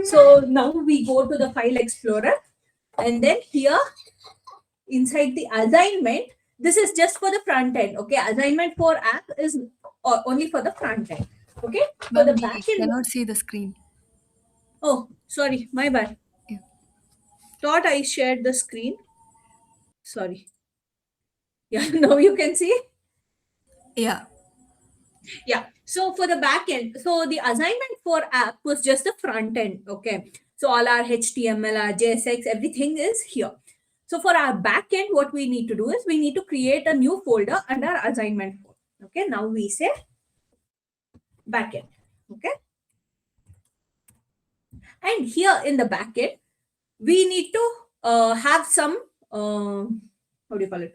So now we go to the file explorer, and then here inside the assignment, this is just for the front end. Okay, assignment for app is only for the front end. Okay, for Ma'am, the we back end. cannot see the screen. Oh, sorry, my bad. Yeah. Thought I shared the screen. Sorry. Yeah, now you can see. Yeah. Yeah. So for the back end, so the assignment for app was just the front end. Okay. So all our HTML, our JSX, everything is here. So for our back end, what we need to do is we need to create a new folder under assignment folder. Okay. Now we say backend. Okay. And here in the backend, we need to have some, how do you call it?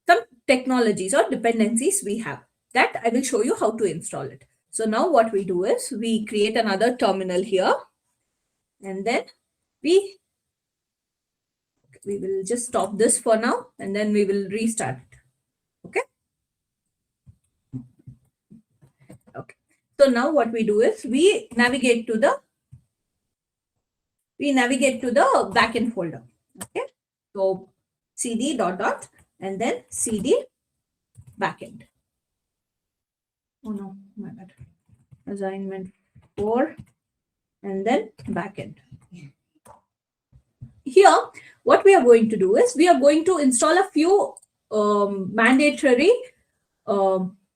Some technologies or dependencies we have that I will show you how to install it. So now what we do is we create another terminal here, and then we will just stop this for now, and then we will restart it. Okay. Okay. So now what we do is we navigate to the backend folder. Okay. So cd dot dot and then cd backend. Oh no, my bad. Assignment 4 and then backend. Here, what we are going to do is we are going to install a few mandatory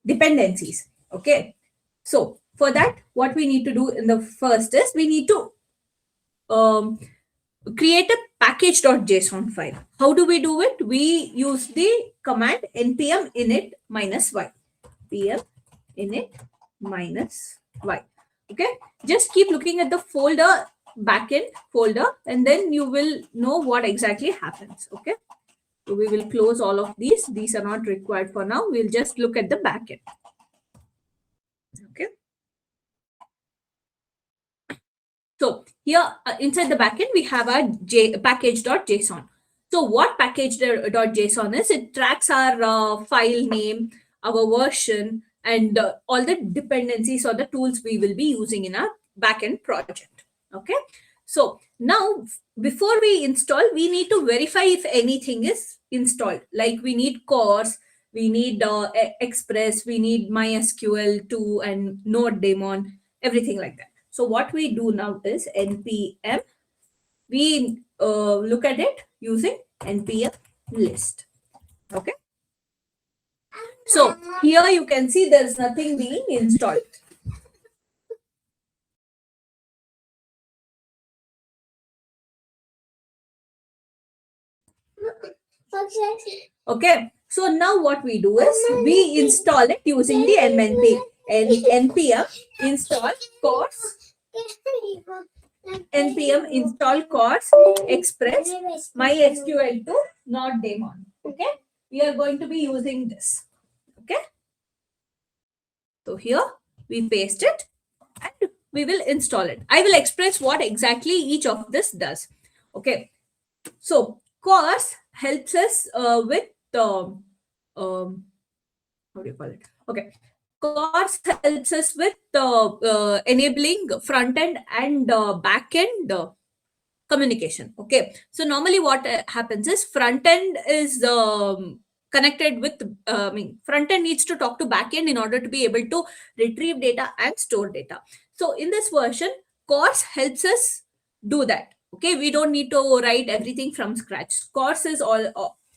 dependencies. Okay. So for that, what we need to do in the first is we need to create a package.json file. How do we do it? We use the command npm init -y. pm init -y. Okay. Just keep looking at the folder, backend folder, and then you will know what exactly happens. Okay. So we will close all of these. These are not required for now. We'll just look at the backend. Okay. So here inside the backend, we have our package.json. So what package.json is, it tracks our file name, our version, and all the dependencies or the tools we will be using in our backend project. Okay. So now before we install, we need to verify if anything is installed. Like we need CORS, we need Express, we need MySQL 2 and Node daemon, everything like that. So what we do now is npm. We look at it using npm list. Okay. So here you can see there's nothing being installed. Okay. So now what we do is we install it using the npm install CORS, npm install CORS, Express, MySQL to Node daemon. Okay. We are going to be using this. Okay. So here we paste it and we will install it. I will express what exactly each of this does. Okay. So CORS helps us with how do you call it? Okay. CORS helps us with enabling front end and back end communication. Okay. So normally what happens is front end is connected with, front end needs to talk to back end in order to be able to retrieve data and store data. So in this version, CORS helps us do that. Okay. We don't need to write everything from scratch. CORS is all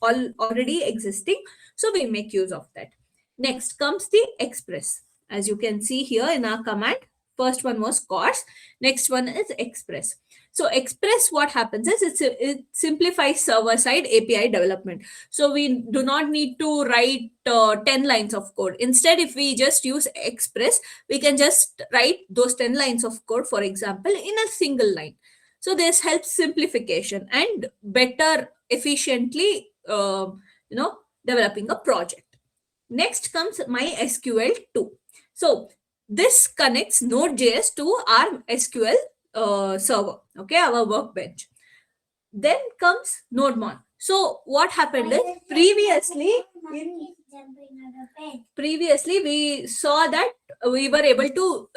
already existing. So we make use of that. Next comes the Express. As you can see here in our command, first one was CORS, next one is Express. So Express, what happens is it simplifies server-side API development. So we do not need to write 10 lines of code. Instead, if we just use Express, we can just write those 10 lines of code, for example, in a single line. So this helps simplification and better efficiently, developing a project. Next comes MySQL 2. So this connects Node.js to our SQL server, okay, our workbench. Then comes NodeMon. So what happened is previously we saw that we were able to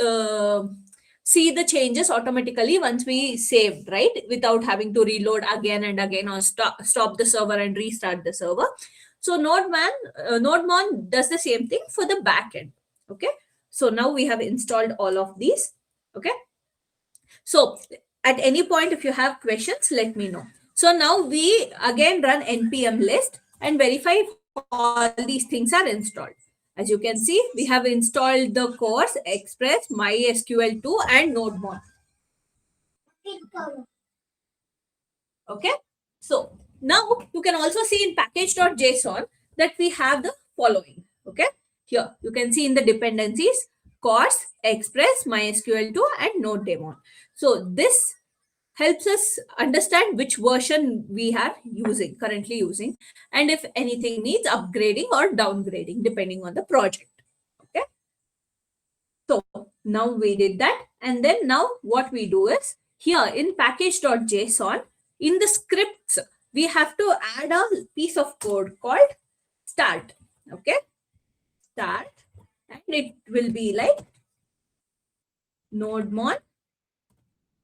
see the changes automatically once we saved, right? Without having to reload again and again or stop the server and restart the server. So Nodemon does the same thing for the backend. Okay. So now we have installed all of these. Okay. So at any point, if you have questions, let me know. So now we again run npm list and verify if all these things are installed. As you can see, we have installed the course, Express, MySQL2, and Nodemon. Okay. So now you can also see in package.json that we have the following. Okay. Here you can see in the dependencies course, Express, MySQL2, and Nodemon. So this helps us understand which version we are currently using, and if anything needs upgrading or downgrading depending on the project. Okay. So now we did that, and then now what we do is here in package.json, in the scripts, we have to add a piece of code called start. Okay. Start, and it will be like nodemon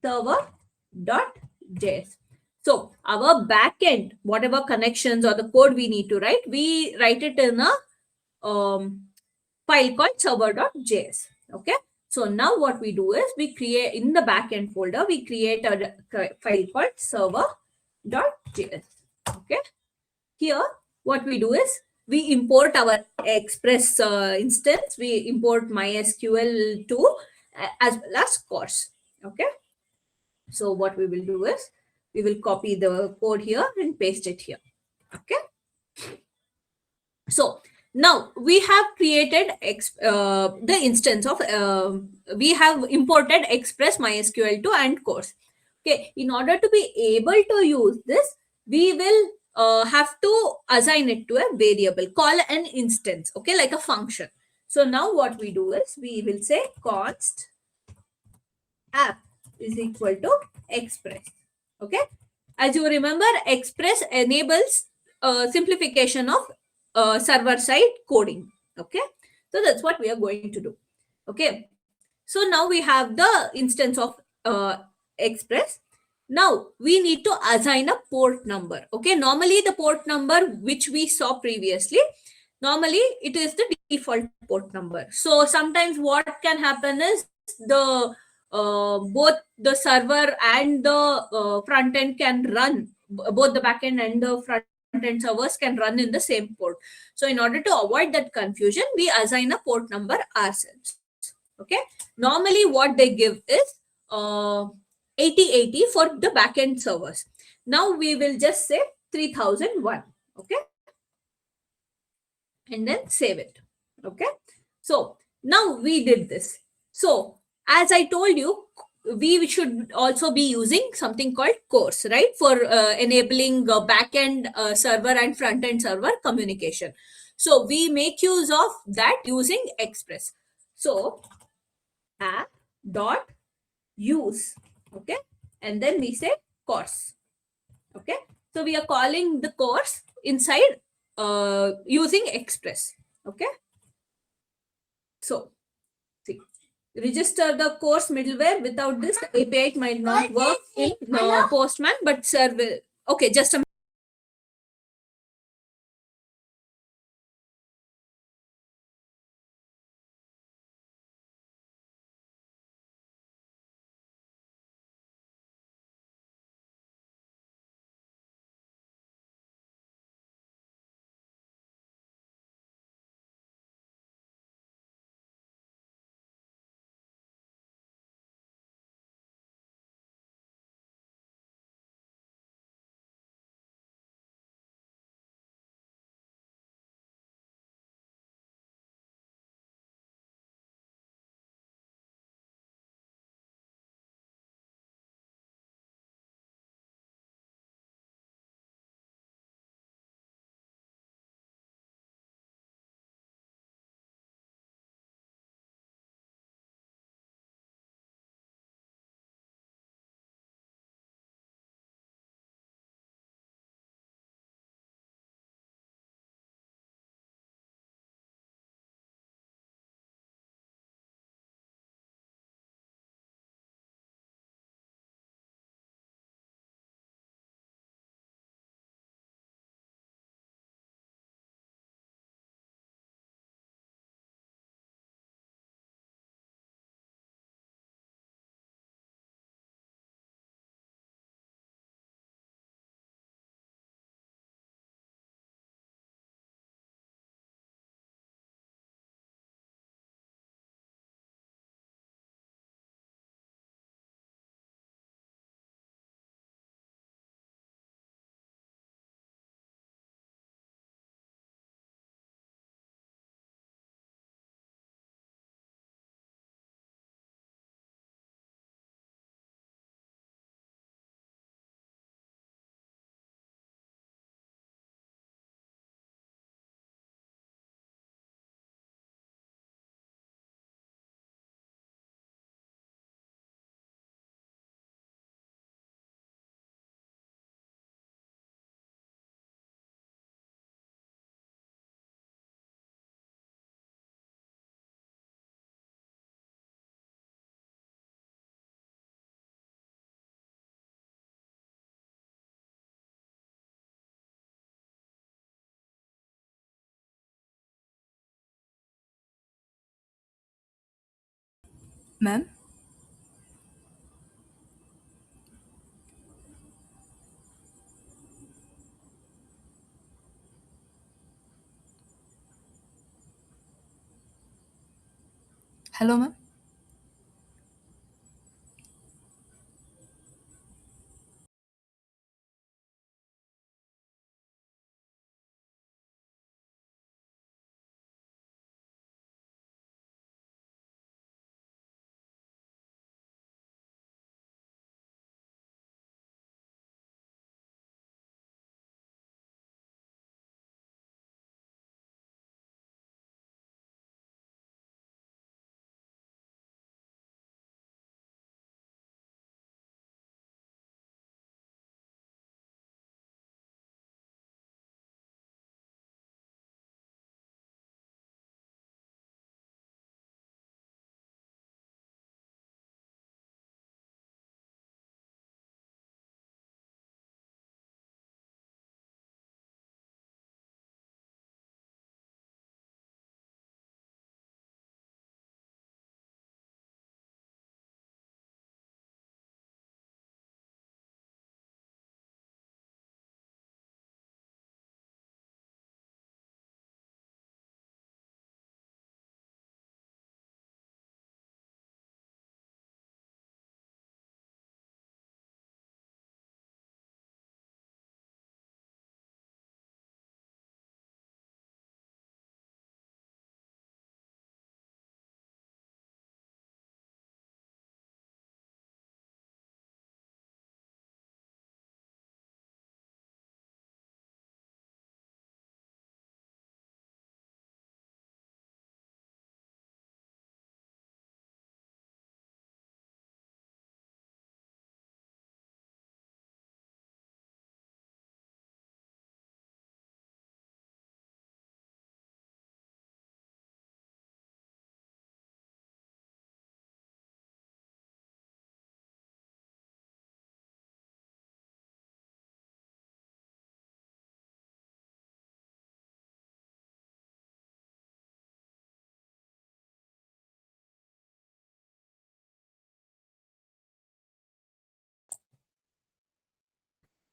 server.js. So our backend, whatever connections or the code we need to write, we write it in a file called server.js. Okay. So now what we do is we create in the backend folder, we create a file called server.js. Okay. Here, what we do is we import our Express instance, we import MySQL2 as well as course. Okay. So what we will do is we will copy the code here and paste it here. Okay. So now we have created the instance of we have imported Express, MySQL2, and course. Okay. In order to be able to use this, we will have to assign it to a variable, call an instance. Okay, like a function. So now what we do is we will say const app is equal to Express. Okay. As you remember, Express enables simplification of server side coding. Okay. So that's what we are going to do. Okay. So now we have the instance of Express. Now we need to assign a port number. Okay. Normally the port number which we saw previously, normally it is the default port number. So sometimes what can happen is the both the server and the front end can run, both the backend and the front end servers can run in the same port. So in order to avoid that confusion, we assign a port number ourselves. Okay. Normally what they give is 8080 for the backend servers. Now we will just say 3001. Okay. And then save it. Okay. So now we did this. So as I told you, we should also be using something called course, right, for enabling backend server and front end server communication. So we make use of that using Express. So app dot use. Okay. And then we say course. Okay. So we are calling the course inside using Express. Okay. So see, register the course middleware. Without this, the API might not work in Postman, but server. Okay, just a Ma'am? Hello, ma'am?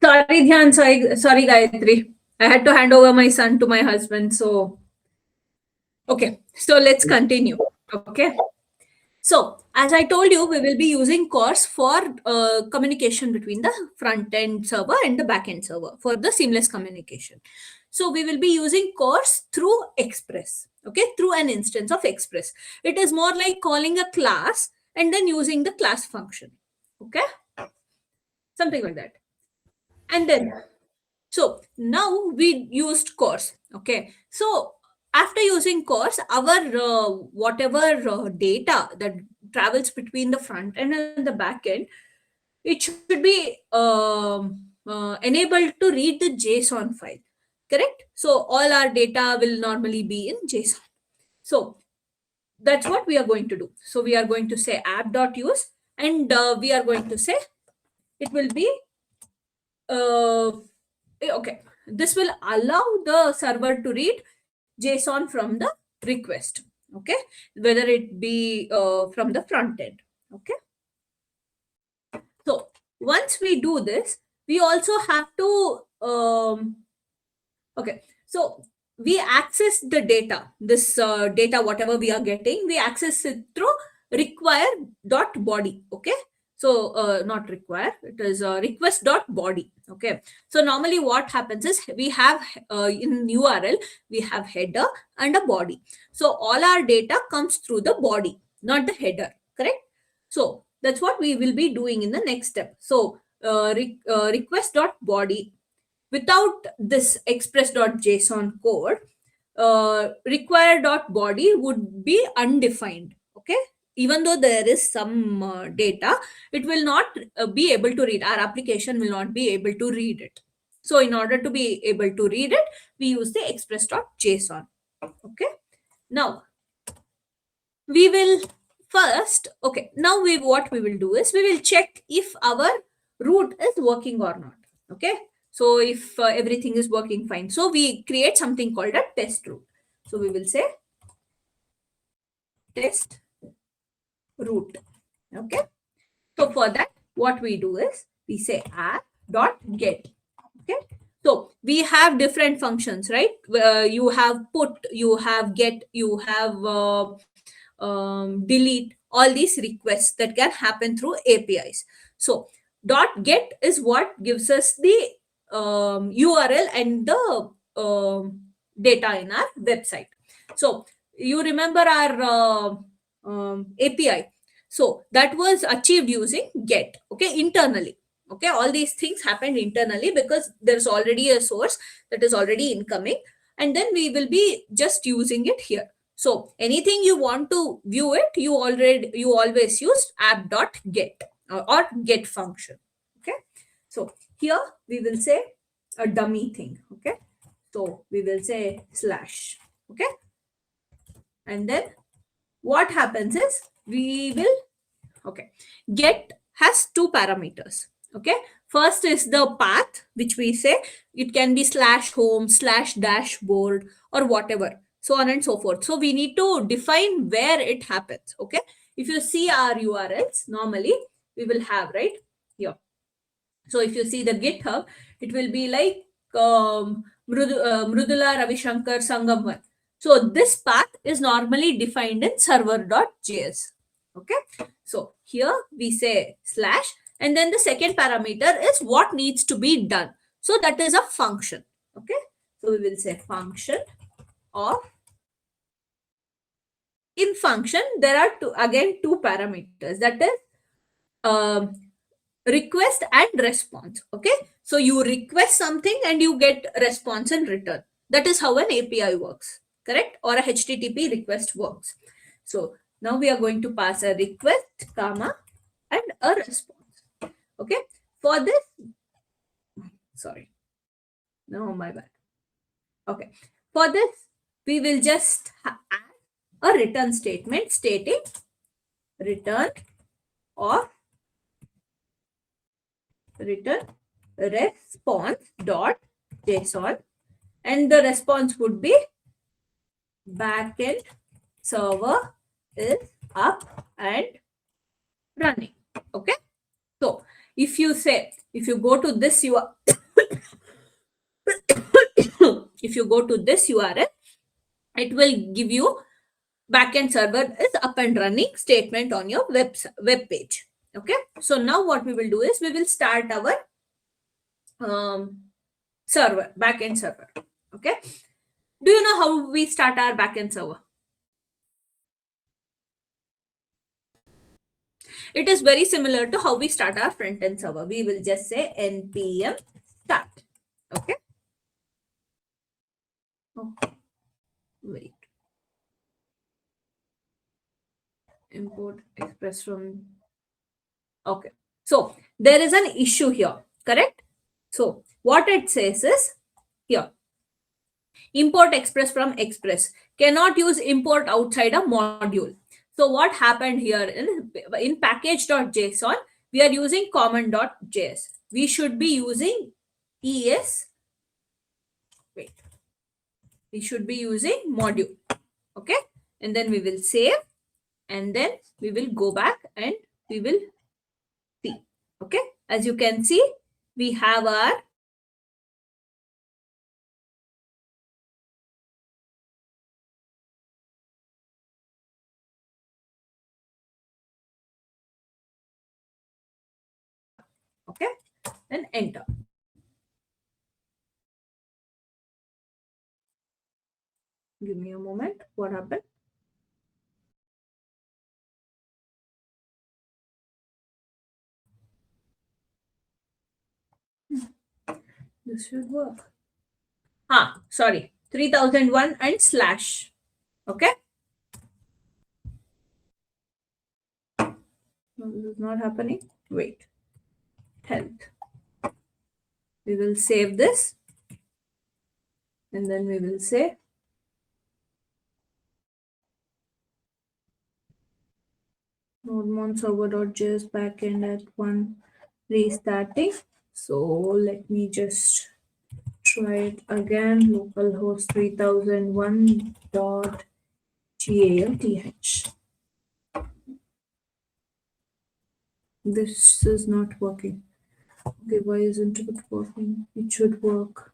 Sorry, Dhyan. Sorry, Gayatri. I had to hand over my son to my husband. So, okay. So let's continue. Okay. So, as I told you, we will be using CORS for communication between the front end server and the back end server for the seamless communication. So, we will be using CORS through Express, okay, through an instance of Express. It is more like calling a class and then using the class function, okay, something like that. And then, so now we used CORS, okay. So, after using CORS, our whatever data that travels between the front end and the back end, it should be enabled to read the JSON file, correct? So all our data will normally be in JSON. So that's what we are going to do. So we are going to say app.use, and we are going to say it will be uh, okay. This will allow the server to read JSON from the request, okay, whether it be from the front end, okay. So once we do this, we also have to okay. So we access the data, this data, whatever we are getting, we access it through require dot body. Okay. So not require, it is request dot body. Okay. So normally what happens is we have in URL, we have header and a body. So all our data comes through the body, not the header. Correct. So that's what we will be doing in the next step. So request dot body, without this express.json code, require.body would be undefined, okay. Even though there is some data, it will not be able to read, our application will not be able to read it. So in order to be able to read it, we use the express.json, okay. Now we will first, okay, now we what we will do is we will check if our route is working or not, okay. So if everything is working fine, so we create something called a test route. So we will say test root. Okay. So for that, what we do is we say app.get. Okay. So we have different functions, right? You have put, you have get, you have delete, all these requests that can happen through APIs. So dot get is what gives us the URL and the data in our website. So you remember our API. So that was achieved using get, okay, internally. Okay, all these things happened internally because there's already a source that is already incoming, and then we will be just using it here. So anything you want to view it, you always use app.get or get function. Okay. So here we will say a dummy thing. Okay. So we will say slash. Okay. And then what happens is we will, okay, get has two parameters. Okay. First is the path, which we say it can be slash home, slash dashboard, or whatever, so on and so forth. So we need to define where it happens. Okay. If you see our URLs, normally we will have right here. So if you see the GitHub, it will be like Mrudula Ravishankar Sangam 1. So this path is normally defined in server.js. Okay. So here we say slash, and then the second parameter is what needs to be done. So that is a function. Okay. So we will say function of, in function, there are two parameters, that is um, request and response. Okay. So you request something and you get response in return. That is how an API works, correct? Or a HTTP request works. So now we are going to pass a request, comma, and a response. Okay. For this, sorry, no, my bad. Okay. For this, we will just add a return statement stating return or return response dot JSON, and the response would be backend server is up and running. Okay. So if you go to this if you go to this URL, it will give you backend server is up and running statement on your web page. Okay. So now what we will do is we will start our server, backend server. Okay. Do you know how we start our backend server? It is very similar to how we start our front-end server. We will just say npm start. Okay. Oh, wait. Import express from. Okay. So there is an issue here, correct? So what it says is here, import express from express, cannot use import outside a module. So what happened here in package.json, we are using common.js. We should be using es, wait, we should be using module. Okay. And then we will save, and then we will go back and we will see. Okay. As you can see, we have our okay, and enter. Give me a moment. What happened? This should work. Sorry. 3001 and slash. Okay. No, this is not happening. Wait. Health. We will save this. And then we will say nodemon server.js backend at 1 restarting. So let me just try it again. Localhost 3001.galth. This is not working. Okay, why isn't it working? It should work.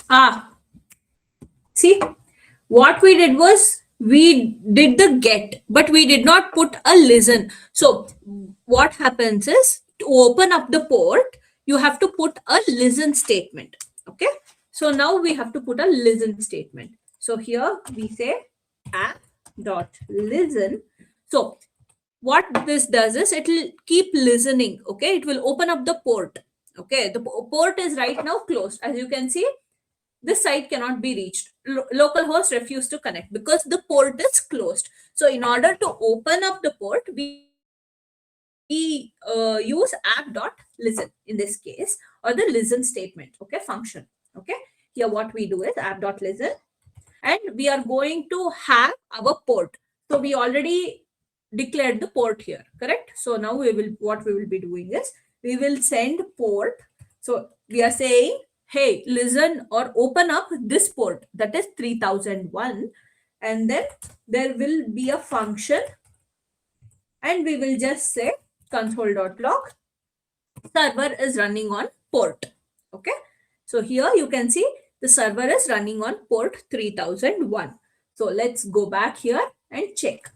Ah, see, what we did was we did the get, but we did not put a listen. So, what happens is to open up the port, you have to put a listen statement. Okay, so now we have to put a listen statement. So, here we say app dot listen. So, what this does is it will keep listening. Okay, it will open up the port. Okay, the port is right now closed. As you can see, this site cannot be reached. Localhost refused to connect because the port is closed. So in order to open up the port, we use app.listen in this case, or the listen statement, okay, function. Okay, here what we do is app.listen, and we are going to have our port. So we already declared the port here, correct? So now what we will be doing is we will send port. So we are saying, hey, listen or open up this port, that is 3001, and then there will be a function, and we will just say console.log server is running on port. Okay, so here you can see the server is running on port 3001. So let's go back here and check.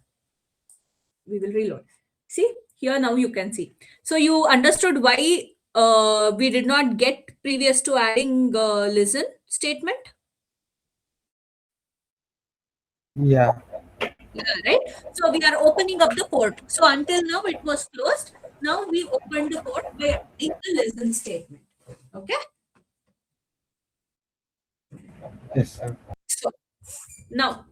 We will reload. See, here now you can see. So you understood why we did not get previous to adding listen statement. Yeah. Yeah, right. So we are opening up the port. So until now it was closed. Now we opened the port by adding the listen statement. Okay. Yes, sir. So now,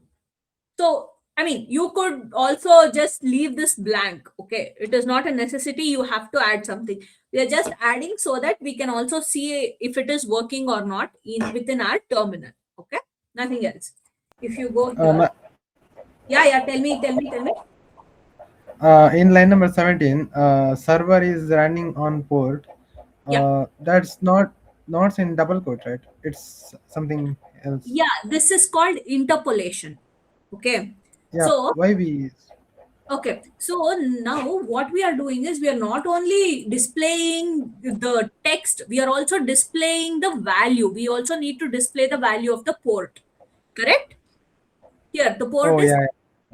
so I mean, you could also just leave this blank. Okay, it is not a necessity. You have to add something. We are just adding so that we can also see if it is working or not in within our terminal. Okay, nothing else. If you go here, Ma- yeah, yeah. Tell me. in line number 17, server is running on port. Yeah, That's not in double quote, right? It's something else. yeah. This is called interpolation. Okay, Yeah. so Why we? okay, so now what we are doing is we are not only displaying the text, we are also displaying the value. We also need to display the value of the port, correct? Here, the port Oh is yeah.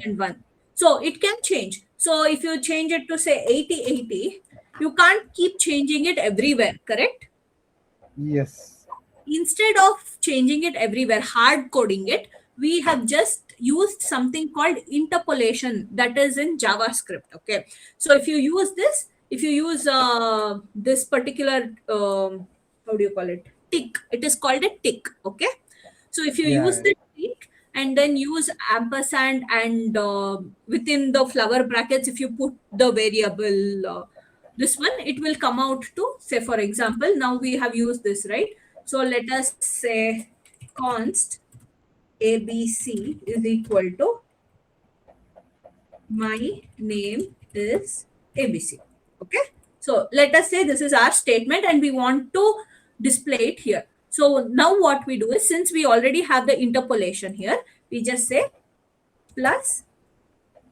and one. So it can change. So if you change it to say 8080, you can't keep changing it everywhere, correct? Yes. Instead of changing it everywhere, hard coding it, we have just used something called interpolation that is in JavaScript. Okay, so if you use this, if you use this particular how do you call it, tick, it is called a tick. Okay, so if you use Yeah. the tick and then use ampersand and within the flower brackets, if you put the variable this one, it will come out to say, for example, now we have used this, right? So let us say const abc is equal to my name is abc. Okay, so let us say this is our statement and we want to display it here. So now what we do is, since we already have the interpolation here, we just say plus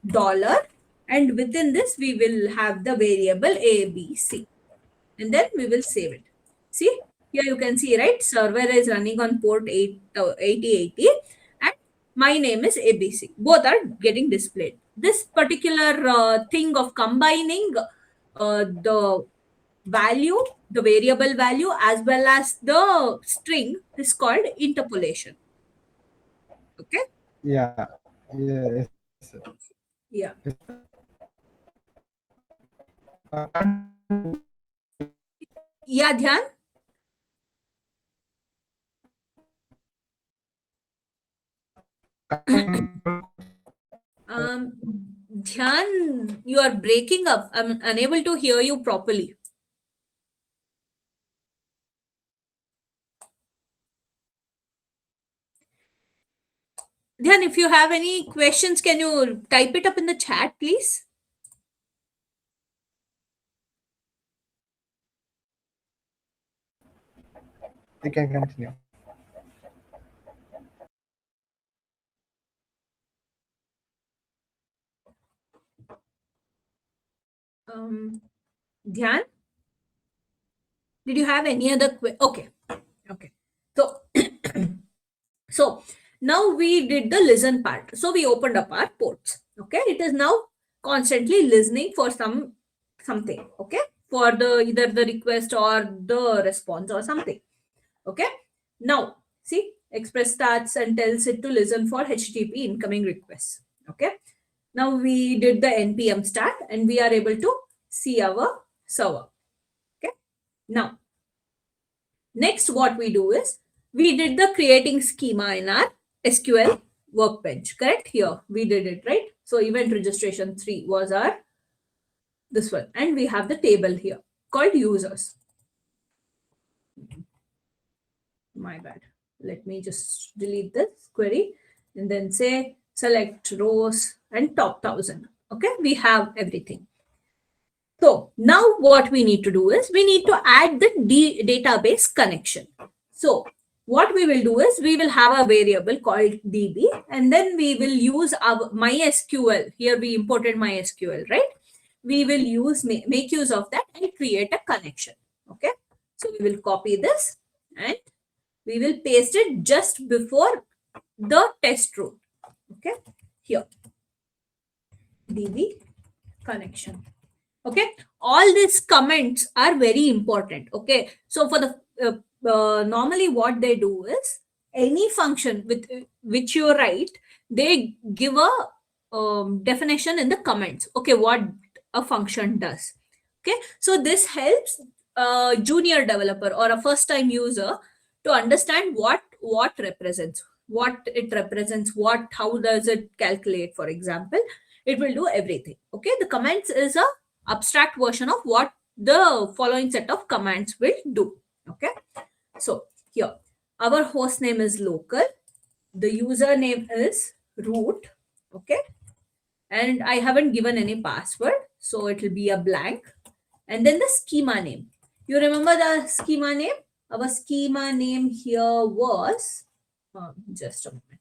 dollar, and within this we will have the variable abc, and then we will save it. See, here you can see, right? Server is running on port 8080 and my name is ABC. Both are getting displayed. This particular thing of combining the value, the variable value, as well as the string is called interpolation. Okay. Yeah. Yes. Yeah. Yes. Yeah, Dhyan. Um, Dhyan, you are breaking up. I'm unable to hear you properly. Dhyan, if you have any questions, can you type it up in the chat, please? We can continue. Dhyan, did you have any other okay. So so now we did the listen part. So we opened up our ports. Okay, it is now constantly listening for something. Okay, for the either the request or the response or something. Okay, now see, Express starts and tells it to listen for HTTP incoming requests. Okay, now we did the npm start and we are able to see our server. Okay, now next what we do is we did the creating schema in our SQL workbench. Correct? Here we did it, right? So event registration 3 was our this one, and we have the table here called users. My bad. Let me just delete this query and then say select rows and top 1000. Okay, we have everything. So now what we need to do is we need to add the database connection. So what we will do is we will have a variable called db, and then we will use our MySQL. Here we imported MySQL, right? We will use make use of that and create a connection. Okay, so we will copy this and we will paste it just before the test route. Okay, here db connection. Okay, all these comments are very important. Okay, so for the normally what they do is any function with which you write, they give a definition in the comments. Okay, what a function does. Okay, so this helps a junior developer or a first time user to understand what represents, what it represents, what how does it calculate. For example, it will do everything. Okay, the comments is a abstract version of what the following set of commands will do. Okay, so here our host name is local, the username is root. Okay, and I haven't given any password, so it will be a blank. And then the schema name, you remember the schema name? Our schema name here was just a moment,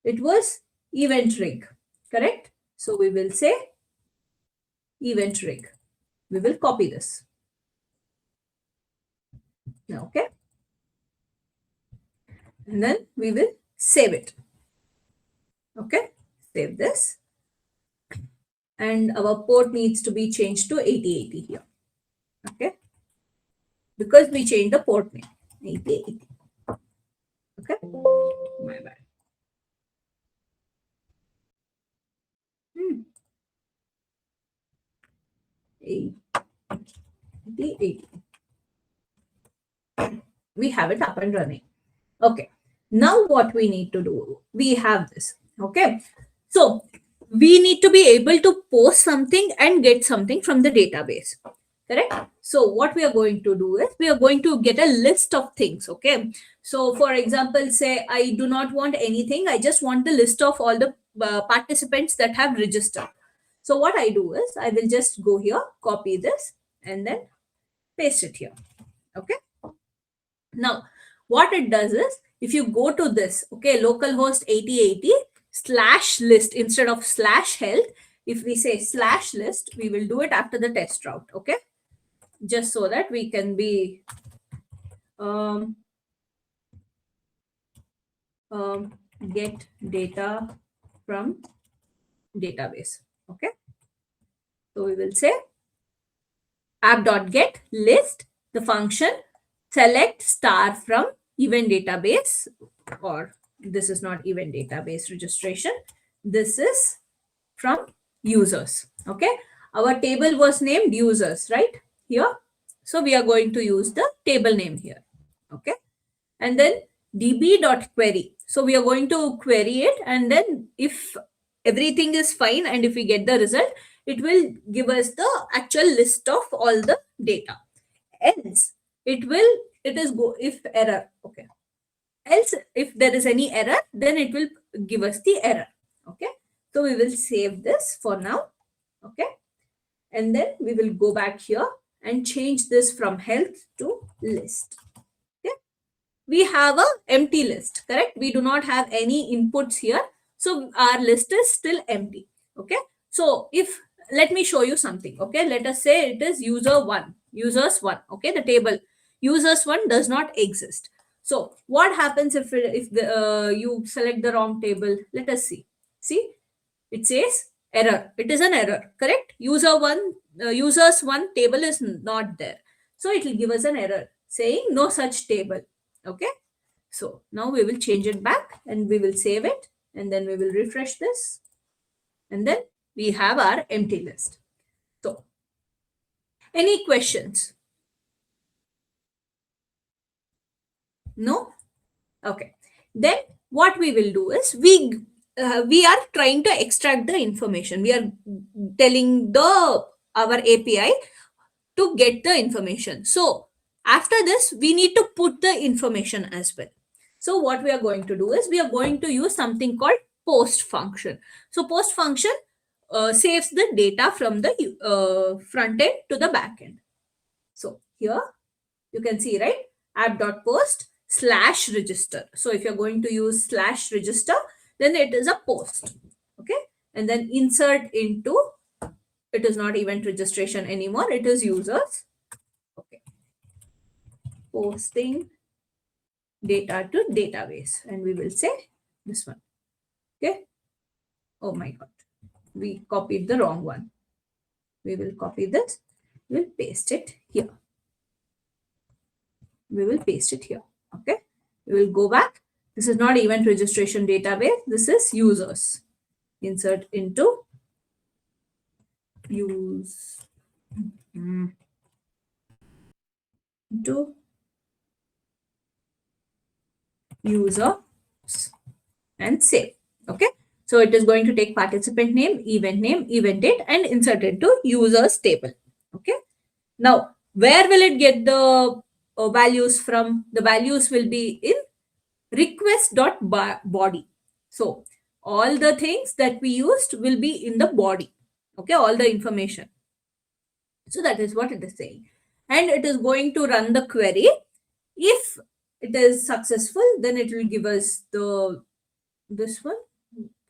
it was event rig. Correct? So we will say event rig. We will copy this. Okay, and then we will save it. Okay, save this, and our port needs to be changed to 8080 here. Okay, because we changed the port name 8080. Okay, my bad. 8080. We have it up and running. Okay, now what we need to do, we have this. Okay, so we need to be able to post something and get something from the database. Correct? So what we are going to do is we are going to get a list of things. Okay, so for example, say I do not want anything, I just want the list of all the participants that have registered. So what I do is I will just go here, copy this, and then paste it here. Okay, now what it does is if you go to this, okay, localhost 8080 slash list instead of slash health, if we say slash list, we will do it after the test route. Okay, just so that we can be get data from database. Okay, so we will say app.get list, the function select star from event database, or this is not event database registration, this is from users. Okay, our table was named users right here, so we are going to use the table name here. Okay, and then db.query, so we are going to query it, and then if everything is fine and if we get the result, it will give us the actual list of all the data. Else it is go if error. Okay, else if there is any error, then it will give us the error. Okay, so we will save this for now. Okay, and then we will go back here and change this from health to list. Okay, we have a empty list. Correct? We do not have any inputs here, so our list is still empty. Okay, so if let me show you something. Okay, let us say it is users one. Okay, the table users one does not exist. So what happens if you select the wrong table? Let us see. See, it says error. It is an error, correct? Users one table is not there. So it will give us an error saying no such table. Okay. So now we will change it back and we will save it, and then we will refresh this, and then we have our empty list. So any questions? No? Okay. Then what we will do is we are trying to extract the information. We are telling our API to get the information. So after this, we need to put the information as well. So what we are going to do is we are going to use something called post function. So post function saves the data from the front end to the back end. So here you can see, right? App.post / register. So if you're going to use / register, then it is a post. Okay. And then insert into, it is not event registration anymore. It is users. Okay. Posting data to database. And we will say this one. Okay. Oh my God. We copied the wrong one. We will copy this. We'll paste it here. We will paste it here. Okay. We will go back. This is not event registration database. This is users. Insert into use into user and save. Okay. So it is going to take participant name, event date, and insert it to users table. Okay. Now, where will it get the values from? The values will be in request.body. So all the things that we used will be in the body. Okay, all the information. So that is what it is saying. And it is going to run the query. If it is successful, then it will give us this one.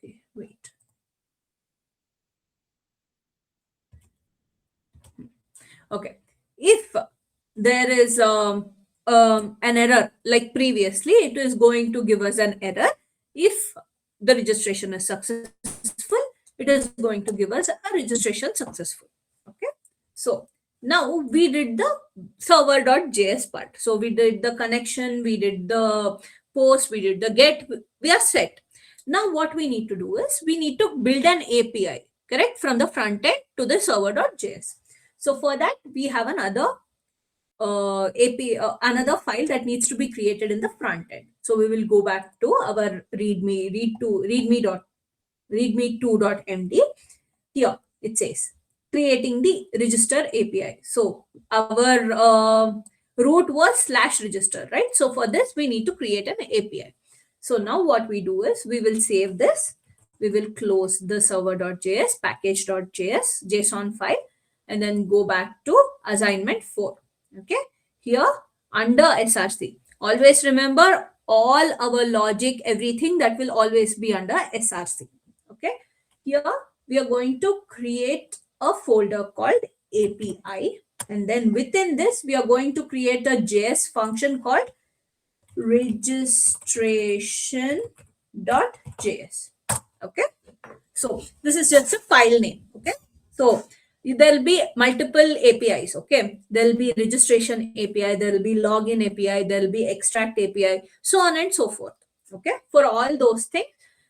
Okay, wait. Okay. If there is an error like previously, it is going to give us an error. If the registration is successful, it is going to give us a registration successful. Okay. So now we did the server.js part. So we did the connection, we did the post, we did the get, we are set. Now what we need to do is we need to build an API, correct, from the front end to the server.js. So for that, we have another API, another file that needs to be created in the front end. So we will go back to our readme2.md. Here it says creating the register API. So our root was / register, right? So for this, we need to create an API. So now what we do is we will save this. We will close the server.js, package.js, JSON file, and then go back to assignment 4. Okay. Here under SRC, always remember all our logic, everything that will always be under SRC. Okay. Here we are going to create a folder called API. And then within this, we are going to create a JS function called registration.js. Okay. So this is just a file name. Okay. So there'll be multiple APIs. Okay. There'll be registration API, there'll be login API, there'll be extract API, so on and so forth. Okay. For all those things,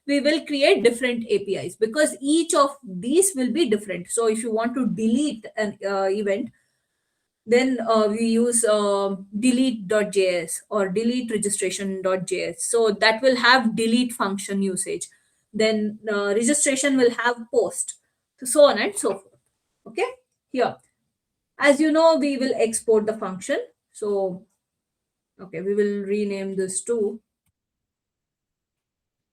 we will create different APIs because each of these will be different. So if you want to delete an event, then we use delete.js or delete registration.js. So that will have delete function usage. Then registration will have post, so on and so forth. Okay. Here, as you know, we will export the function. So, okay, we will rename this to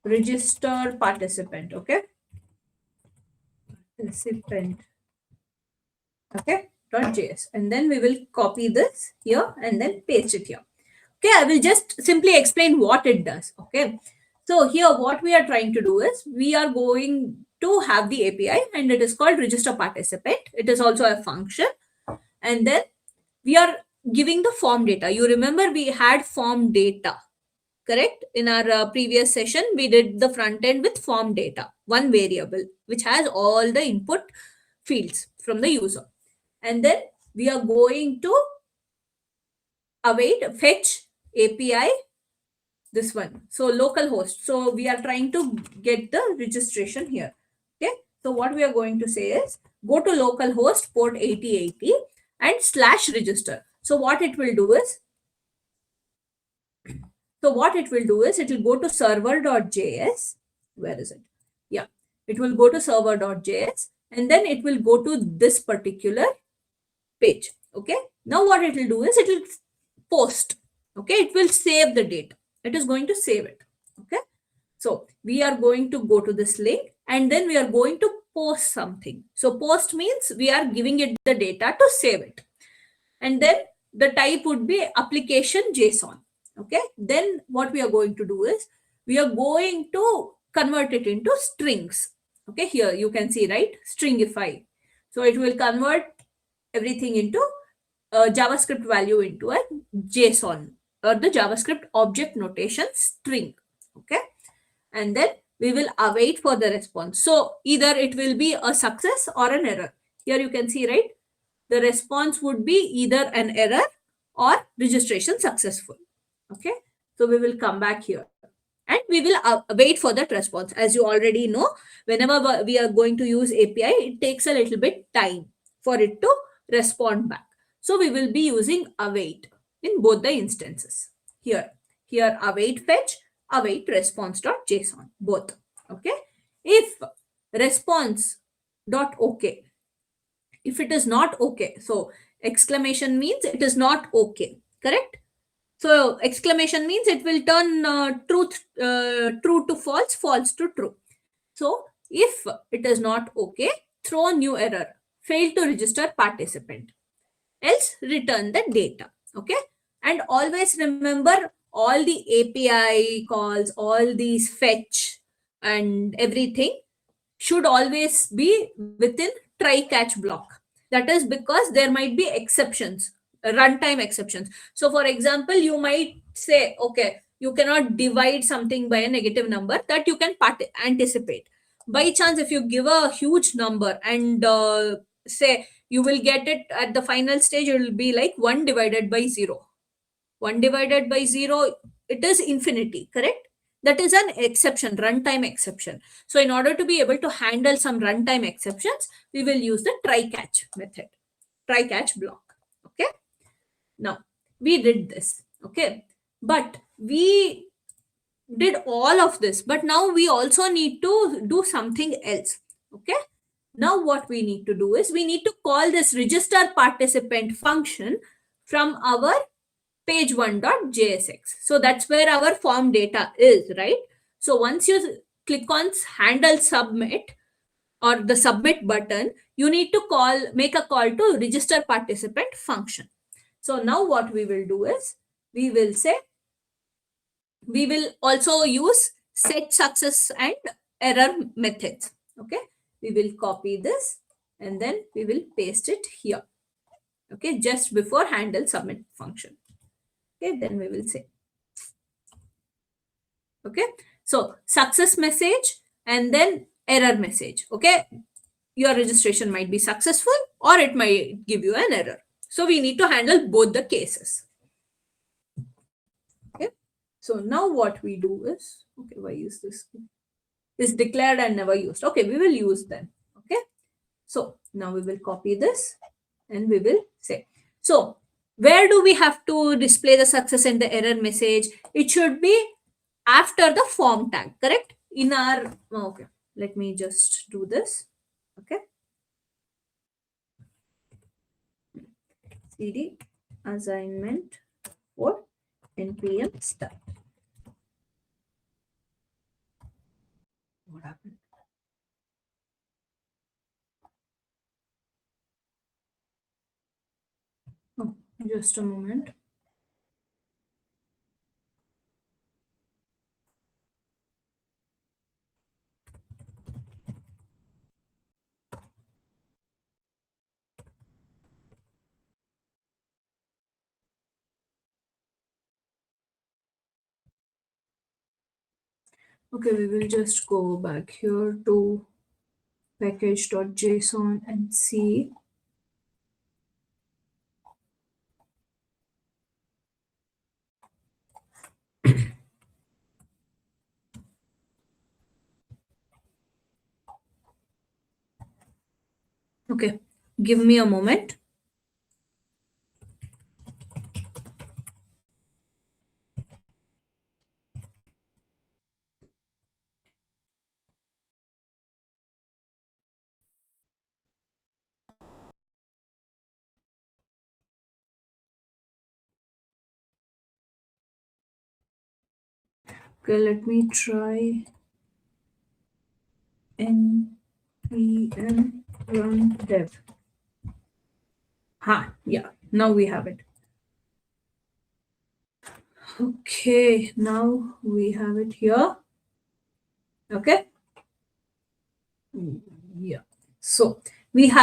register participant. Okay. Participant. Okay. .js, and then we will copy this here and then paste it here. Okay, I will just simply explain what it does. Okay, so here what we are trying to do is we are going to have the API, and it is called register participant. It is also a function. And then we are giving the form data. You remember we had form data, correct? In our previous session, we did the front end with form data, one variable, which has all the input fields from the user. And then we are going to await fetch API, this one. So localhost. So we are trying to get the registration here. Okay. So what we are going to say is go to localhost port 8080 and slash register. So what it will do is, it will go to server.js. Where is it? Yeah, it will go to server.js, and then it will go to this particular page. Okay. Now what it will do is it will post. Okay. It will save the data. It is going to save it. Okay. So we are going to go to this link, and then we are going to post something. So post means we are giving it the data to save it. And then the type would be application JSON. Okay. Then what we are going to do is we are going to convert it into strings. Okay. Here you can see, right? Stringify. So it will convert everything into a JavaScript value into a JSON, or the JavaScript object notation string. Okay. And then we will await for the response. So either it will be a success or an error. Here you can see, right? The response would be either an error or registration successful. Okay. So we will come back here and we will wait for that response. As you already know, whenever we are going to use API, it takes a little bit time for it to respond back. So we will be using await in both the instances. Here await fetch, await response.json, both. Okay. If response.okay, if it is not okay, so exclamation means it is not okay, correct? So exclamation means it will turn true to false, false to true. So if it is not okay, throw new error, fail to register participant, else return the data. Okay. And always remember, all the API calls, all these fetch and everything should always be within try catch block. That is because there might be exceptions, runtime exceptions. So for example, you might say, okay, you cannot divide something by a negative number, that you can anticipate. By chance, if you give a huge number and say you will get it at the final stage, it will be like 1 divided by 0. 1 divided by 0, it is infinity, correct? That is an exception, runtime exception. So in order to be able to handle some runtime exceptions, we will use the try catch method, try catch block. Okay. Now we did this. Okay. But we did all of this, but now we also need to do something else. Okay. Now what we need to do is we need to call this register participant function from our page1.jsx. So that's where our form data is, right? So once you click on handle submit or the submit button, you need to make a call to register participant function. So now what we will do is we will say, we will also use set success and error methods. Okay. We will copy this and then we will paste it here. Okay. Just before handle submit function. Okay, then we will say. Okay, so success message and then error message. Okay, your registration might be successful or it might give you an error. So we need to handle both the cases. Okay, so now what we do is, okay, why is this? Is declared and never used. Okay, we will use them. Okay, so now we will copy this and we will say. So where do we have to display the success and the error message? It should be after the form tag, correct? In our, okay, let me just do this. Okay. CD assignment for npm start. What happened? Oh, just a moment. Okay, we will just go back here to package.json and see. Okay, give me a moment. Okay, let me try npm run dev. Yeah, now we have it. Okay, now we have it here. Okay. Yeah. So we have it